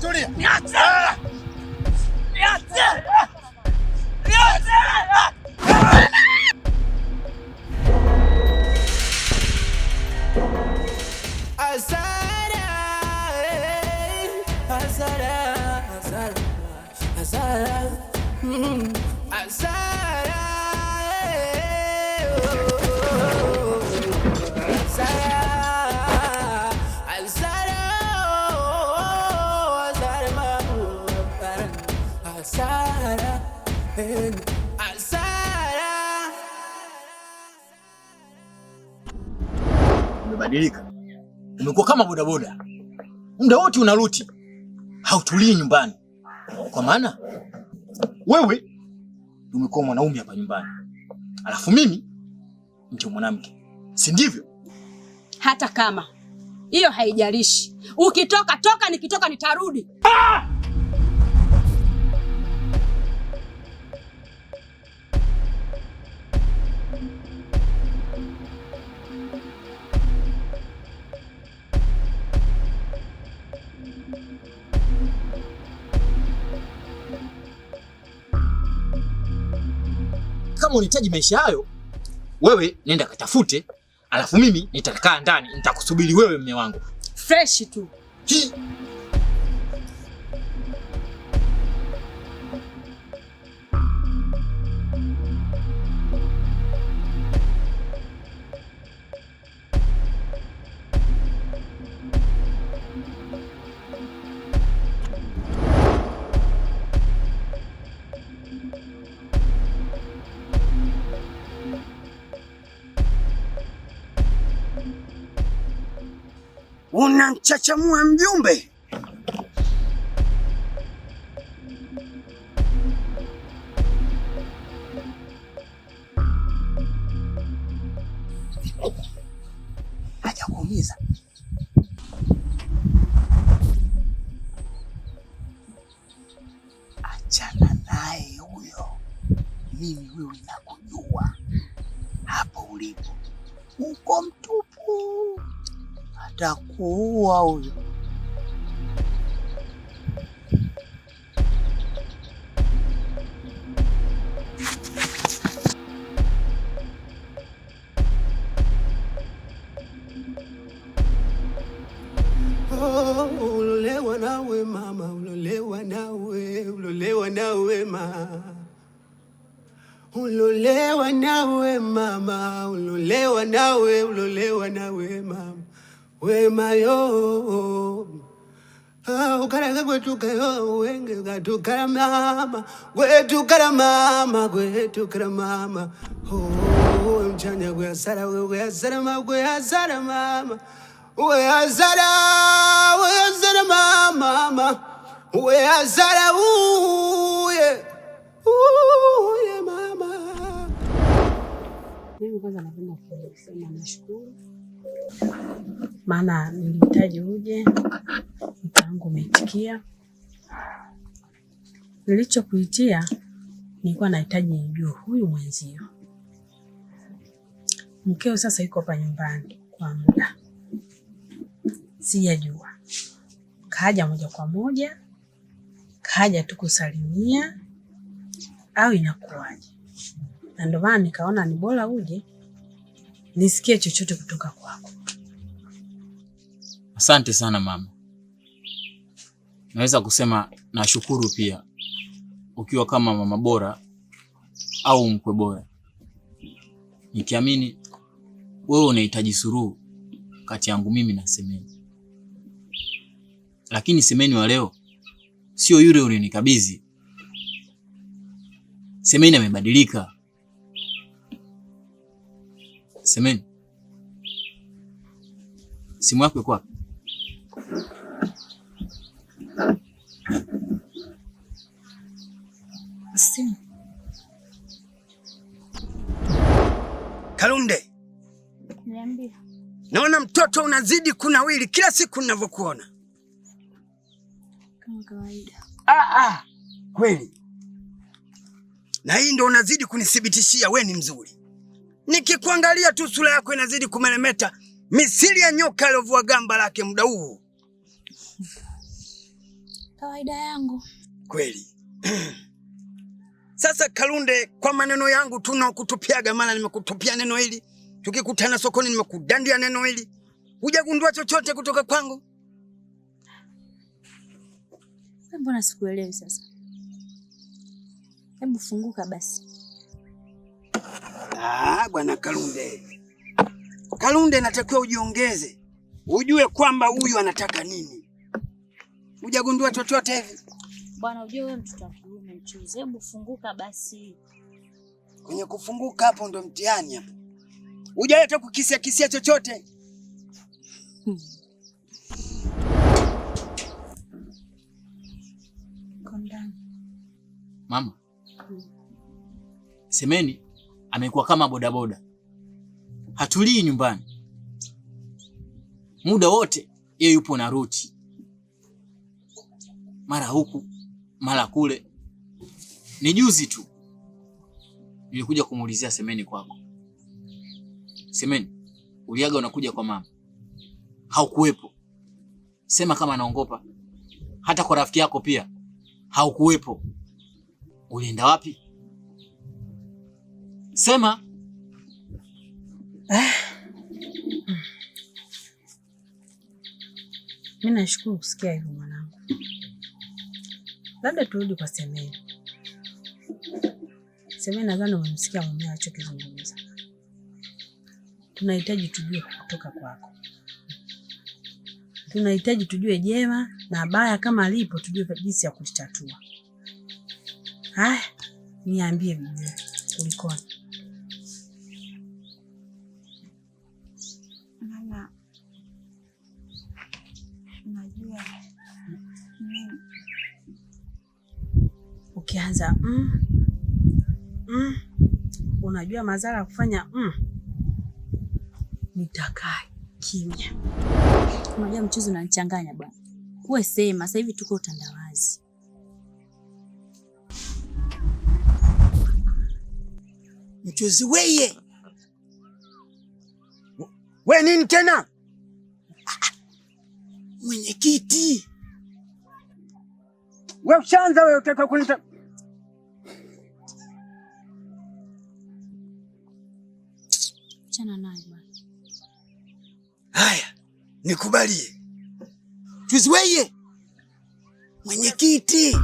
tulia. Niache. Umebadilika. Umekuwa kama bodaboda. Muda wote unaruti. Hautulii nyumbani. Kwa maana wewe umekuwa mwanaume hapa nyumbani. Alafu mimi ndio mwanamke. Si ndivyo? Hata kama hiyo haijalishi. Ukitoka toka, nikitoka nitarudi. Kama unahitaji maisha hayo, wewe nenda katafute, alafu mimi nitakaa ndani, nitakusubiri wewe mume wangu. Fresh tu. Unamchachamua mjumbe. Hajakuumiza. Achana naye huyo. Mimi wewe nakujua. Hapo ulipo uko mtupu. Atakuua huyo. Ulolewa nawe mama, ulolewa nawe, ulolewa nawe mama. Ulolewa nawe mama, ulolewa nawe, ulolewa nawe mama. Wema yo, ukaraga kwetukayo wenge katukara mama, kwetukara mama, kwetukara mama. Oh, mchanya kuyasara mama, kuyasara mama, kuyasara mama, kuyasara uye mama. Mimi kwanza napenda kusema nashukuru. Maana nilihitaji uje, mtangu umeitikia. Nilichokuitia nilikuwa nahitaji nijue huyu mwenzio. Mkeo sasa yuko hapa nyumbani kwa muda. Sijajua. Kaja moja kwa moja, kaja tu kusalimia au inakuwaje? Na ndio maana nikaona ni bora uje nisikie chochote kutoka kwako. Asante sana mama. Naweza kusema nashukuru pia, ukiwa kama mama bora au mkwe bora, nikiamini wewe unahitaji suluhu kati yangu mimi na Semeni. Lakini Semeni wa leo sio yule ulinikabidhi. Semeni amebadilika. Semeni, simu yako iko wapi? Simu. Kalunde. Niambie. Naona mtoto unazidi kunawili kila siku ninavyokuona. Kama kawaida. Kweli. Na hii ndio unazidi kunithibitishia we ni mzuri. Nikikuangalia tu sura yako inazidi kumelemeta misili ya nyoka aliyovua gamba lake muda huu. Kawaida yangu. Kweli. Sasa Kalunde, kwa maneno yangu tunakutupiaga, mara nimekutupia neno hili, tukikutana sokoni nimekudandia neno hili, hujagundua chochote kutoka kwangu? Mbona sikuelewi sasa? Hebu funguka basi. Bwana Kalunde. Kalunde, natakiwa ujiongeze. Ujue kwamba huyu anataka nini. Hujagundua chochote hivi? Bwana, ujue wewe mtoto wa kiume mchuzi. Hebu funguka basi. Kwenye kufunguka hapo ndo mtihani hapo. Hujaleta kukisia chochote. Mama. Semeni amekuwa kama bodaboda. Hatulii nyumbani. Muda wote yeye yupo na ruti. Mara huku, mara kule. Ni juzi tu nilikuja kumuulizia Semeni kwako. Semeni, uliaga unakuja kwa mama. Haukuwepo. Sema kama naongopa. Hata kwa rafiki yako pia haukuwepo. Ulienda wapi? Sema. Mimi nashukuru kusikia hivyo mwanangu. Labda turudi kwa Semeni. Semeni, nadhani umemsikia mume alichokizungumza. Tunahitaji tujue kutoka kwako. Tunahitaji tujue jema na baya, kama lipo tujue jinsi ya kulitatua. Haya, niambie mwenyewe kulikoni. Mama, najua mimi ukianza unajua madhara ya kufanya nitakaa kimya. Unajua mchuzi unanichanganya bwana. Wewe sema, sasa hivi tuko utandawazi. Mchuzi weye. We nini tena? Mwenyekiti. We ushaanza wewe, utaka kunita. Chana naye bwana. Haya, nikubalie. Mchuzi weye. Mwenyekiti.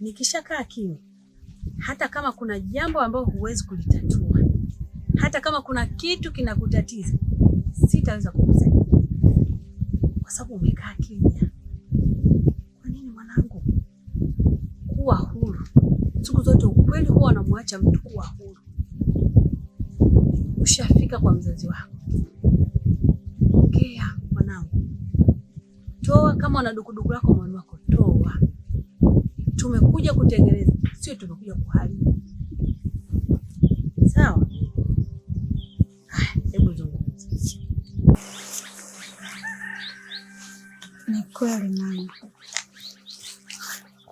Nikishakaa kimya, hata kama kuna jambo ambalo huwezi kulitatua, hata kama kuna kitu kinakutatiza, sitaweza kukusaidia kwa sababu umekaa kimya. Kwa nini mwanangu? Kuwa huru. Siku zote ukweli huwa unamwacha mtu kuwa huru. Ushafika kwa mzazi wako, ongea mwanangu, toa. Kama una dukuduku lako mwana wako toa. Tumekuja kutengeneza, sio tumekuja kuharibu. Sawa? Hebu zungumza. Ni kweli mama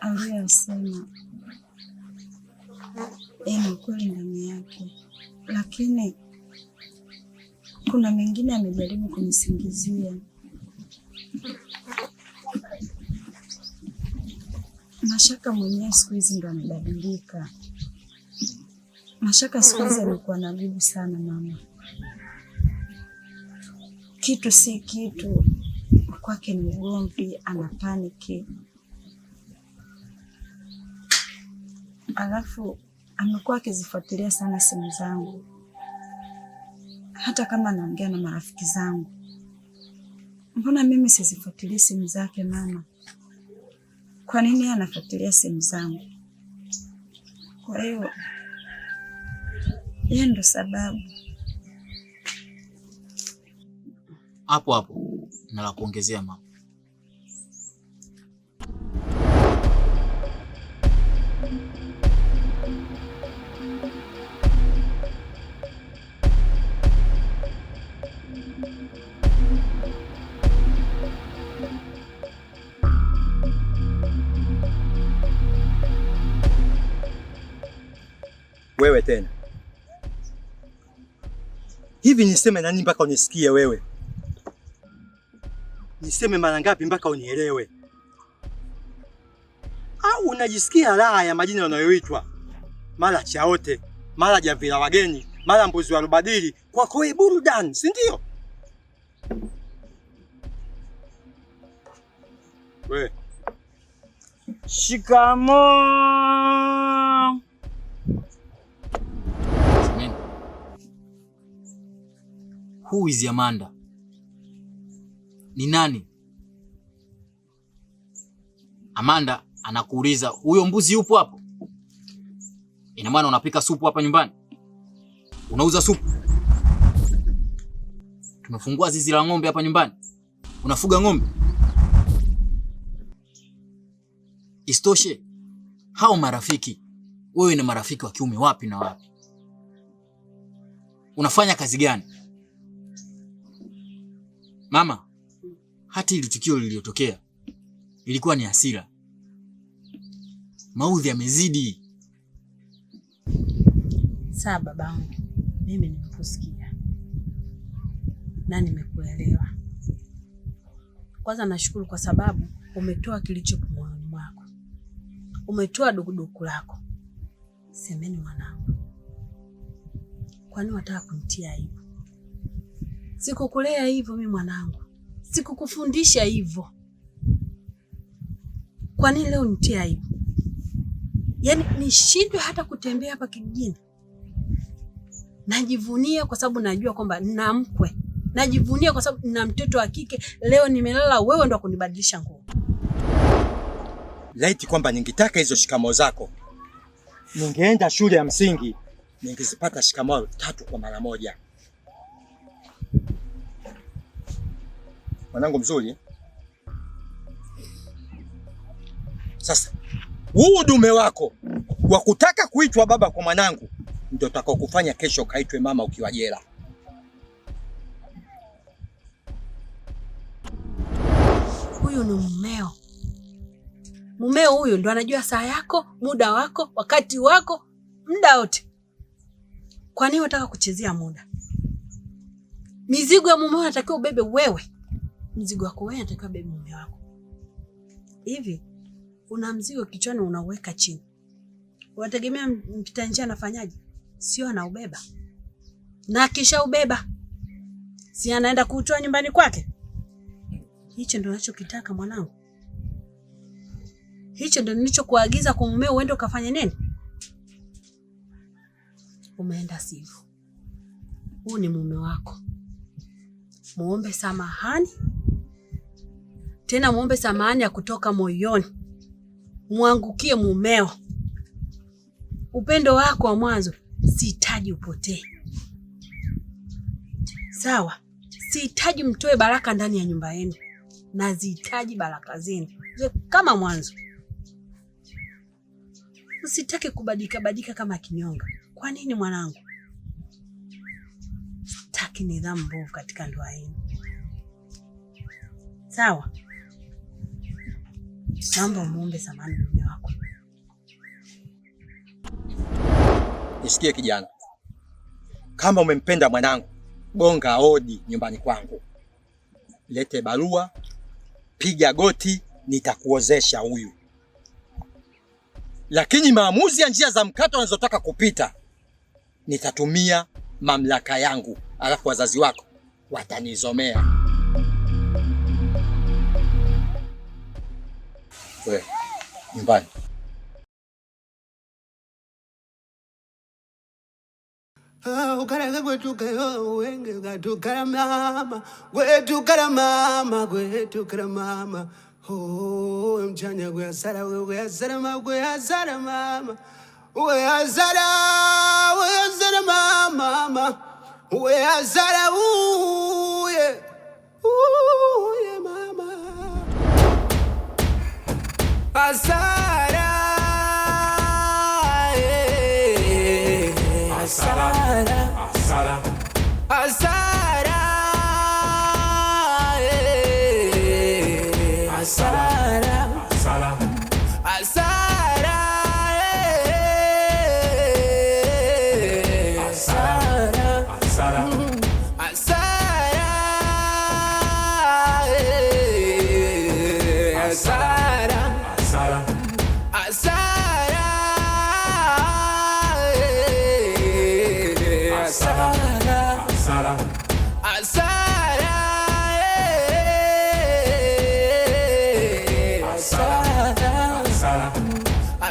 aliyosema ni kweli ndani yake, lakini kuna mengine amejaribu kunisingizia. Mashaka mwenyewe siku hizi ndo amebadilika. Mashaka siku hizi amekuwa na nguvu sana mama. Kitu si kitu kwake ni ugomvi, ana paniki. Alafu amekuwa akizifuatilia sana simu zangu, hata kama anaongea na marafiki zangu. Mbona mimi sizifuatilii simu zake mama? Kwa nini yeye anafuatilia simu zangu? Kwa hiyo yeye ndo sababu. Hapo na la kuongezea mama. Wewe tena Hivi niseme nani mpaka unisikie wewe? Niseme mara ngapi mpaka unielewe? Au unajisikia raha ya majina unayoitwa? Mara Chaote, mara Javila wageni, mara mbuzi wa rubadili, kwako wewe burudani, si ndio? We. Shikamoo. Who is Amanda? Ni nani? Amanda anakuuliza huyo mbuzi yupo hapo? Ina maana unapika supu hapa nyumbani? Unauza supu? Tumefungua zizi la ng'ombe hapa nyumbani? Unafuga ng'ombe? Istoshe, hao marafiki, wewe ni marafiki wa kiume wapi na wapi? Unafanya kazi gani? Mama, hata ile tukio lililotokea ilikuwa ni hasira. Maudhi yamezidi. Sawa babangu, mimi nimekusikia na nimekuelewa. Kwanza nashukuru kwa sababu umetoa kilicho moyoni mwako. Umetoa dukuduku lako. Semeni mwanangu, kwani wataka kunitia aibu? Sikukulea hivyo mimi mwanangu. Sikukufundisha hivyo. Kwa nini leo nitia aibu? Yaani nishindwe hata kutembea hapa kijijini? Najivunia kwa sababu najua kwamba nina mkwe. Najivunia kwa sababu nina mtoto wa kike. Leo nimelala, wewe ndo kunibadilisha nguo. Laiti kwamba ningetaka hizo shikamoo zako, ningeenda shule ya msingi, ningezipata shikamoo 3 kwa mara moja. Mwanangu mzuri. Sasa huu dume wako wa kutaka kuitwa baba kwa mwanangu ndio utakao kufanya kesho kaitwe mama ukiwa jela. Huyu ni mumeo. Mumeo huyu ndo anajua saa yako, muda wako, wakati wako, muda wote. Kwa nini unataka kuchezea muda? Mizigo ya mumeo unatakiwa ubebe wewe. Mzigo wako wewe unatakiwa ubebe mume wako. Hivi una mzigo kichwani unauweka chini. Unategemea mpita njia anafanyaje? Sio anaubeba. Na kisha ubeba, si anaenda kuutoa nyumbani kwake? Hicho ndio unachokitaka mwanangu? Hicho ndio nilichokuagiza kwa mumeo uende ukafanye nini? Umeenda sivyo. Huu ni mume wako. Muombe samahani. Tena muombe samahani ya kutoka moyoni. Muangukie mumeo. Upendo wako wa mwanzo sihitaji upotee. Sawa? Sihitaji mtoe baraka ndani ya nyumba yenu. Nazihitaji baraka zenu kama mwanzo. Usitake kubadilika kama kinyonga. Kwa nini mwanangu? Sitaki nidhamu mbovu katika ndoa yenu. Sawa? Naomba muombe samahani mume wako. Nisikie kijana. Kama umempenda mwanangu, gonga hodi nyumbani kwangu. Lete barua, piga goti, nitakuozesha huyu. Lakini maamuzi ya njia za mkato unazotaka kupita, nitatumia mamlaka yangu, alafu wazazi wako watanizomea. We, nyumbani. Ukaraga kwetu kayo wenge gatukara mama kwetukara mama kwetukara mama oh mchanya gwe asara mama we azara mama we azara uye mama asara Asara, Asara, Asara, Asara, Asara, Asara, Asara, Asara,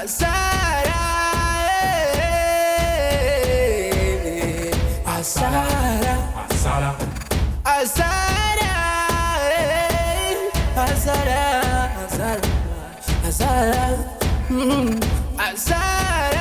hasara, hasara, hasara, hasara, hasara, hasara, hasara, hasara.